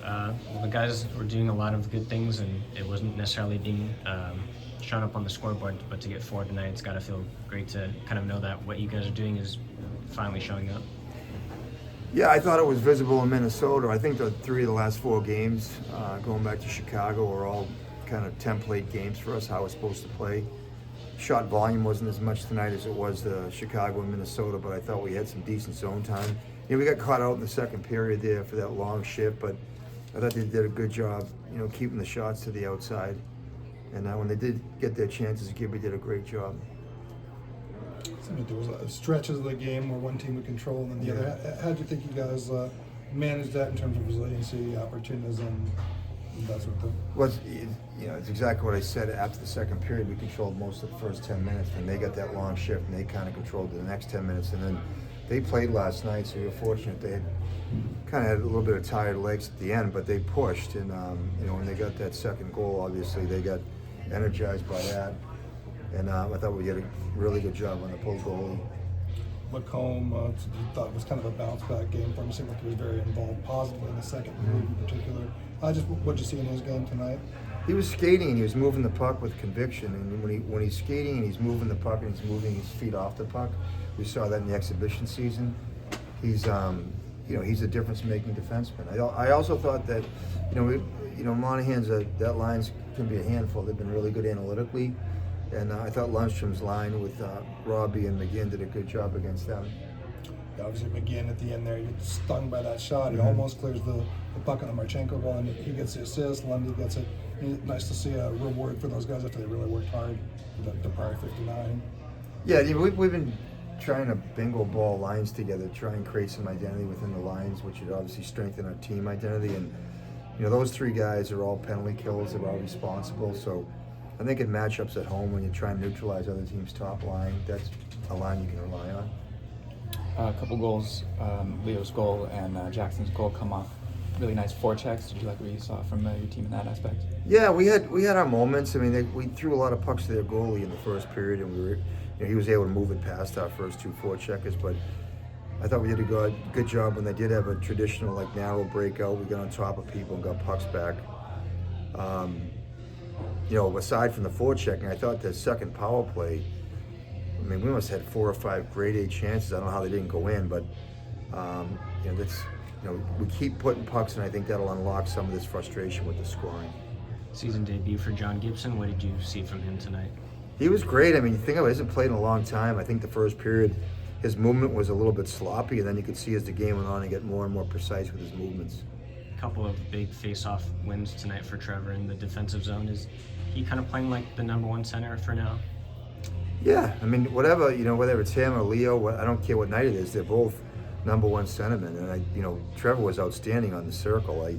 Well, the guys were doing a lot of good things, and it wasn't necessarily being shown up on the scoreboard. But to get 4 tonight, it's got to feel great to kind of know that what you guys are doing is finally showing up. Yeah, I thought it was visible in Minnesota. I think the 3 of the last 4 games, going back to Chicago, were all kind of template games for us, how we're supposed to play. Shot volume wasn't as much tonight as it was the Chicago and Minnesota, but I thought we had some decent zone time. We got caught out in the second period there for that long shift, but I thought they did a good job, keeping the shots to the outside. And when they did get their chances, Gibby did a great job. There was stretches of the game where one team would control and then the other. How do you think you guys managed that in terms of resiliency, opportunism, that sort of thing? Well, it's exactly what I said. After the second period, we controlled most of the first 10 minutes, and they got that long shift, and they kind of controlled the next 10 minutes. And then they played last night, so we were fortunate. They had a little bit of tired legs at the end, but they pushed. And when they got that second goal, obviously they got energized by that. And I thought we did a really good job on the pull goalie. Lacombe, you thought it was kind of a bounce back game for him. It seemed like he was very involved positively in the second period in particular. What did you see in his game tonight? He was skating and he was moving the puck with conviction. And when he's skating and he's moving the puck and he's moving his feet off the puck, we saw that in the exhibition season. He's he's a difference-making defenseman. I also thought that Monahan's that line's can be a handful. They've been really good analytically. And I thought Lundstrom's line with Robbie and McGinn did a good job against them. Yeah, obviously McGinn at the end there, he gets stung by that shot. He almost clears the puck on the Marchenko goal, and he gets the assist. Lundy gets it. Nice to see a reward for those guys after they really worked hard for the prior 59. Yeah, we've been trying to bingo ball lines together, try and create some identity within the lines, which would obviously strengthen our team identity. And those 3 guys are all penalty kills. They're all responsible. So I think in matchups at home, when you try and neutralize other teams' top line, that's a line you can rely on. A couple goals, Leo's goal and Jackson's goal come off really nice forechecks. Did you like what you saw from your team in that aspect? Yeah, we had our moments. I mean, we threw a lot of pucks to their goalie in the first period, and he was able to move it past our first 2 forecheckers. But I thought we did a good job when they did have a traditional narrow breakout. We got on top of people and got pucks back. Aside from the forechecking, I thought the second power play, we must have had 4 or 5 grade A chances. I don't know how they didn't go in, but we keep putting pucks, and I think that'll unlock some of this frustration with the scoring. Season debut for John Gibson. What did you see from him tonight? He was great. You think of it, he hasn't played in a long time. I think the first period, his movement was a little bit sloppy, and then you could see as the game went on, he get more and more precise with his movements. A couple of big face-off wins tonight for Trevor in the defensive zone. Is he kind of playing like the number 1 center for now? Yeah, whatever, whether it's him or Leo, I don't care what night it is, they're both number 1 centermen. And Trevor was outstanding on the circle. I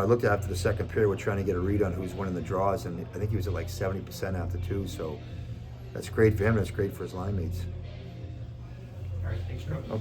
looked after the second period, we're trying to get a read on who's winning the draws, and I think he was at 70% after 2, so that's great for him, and it's great for his line mates. All right, thanks, Greg. Okay.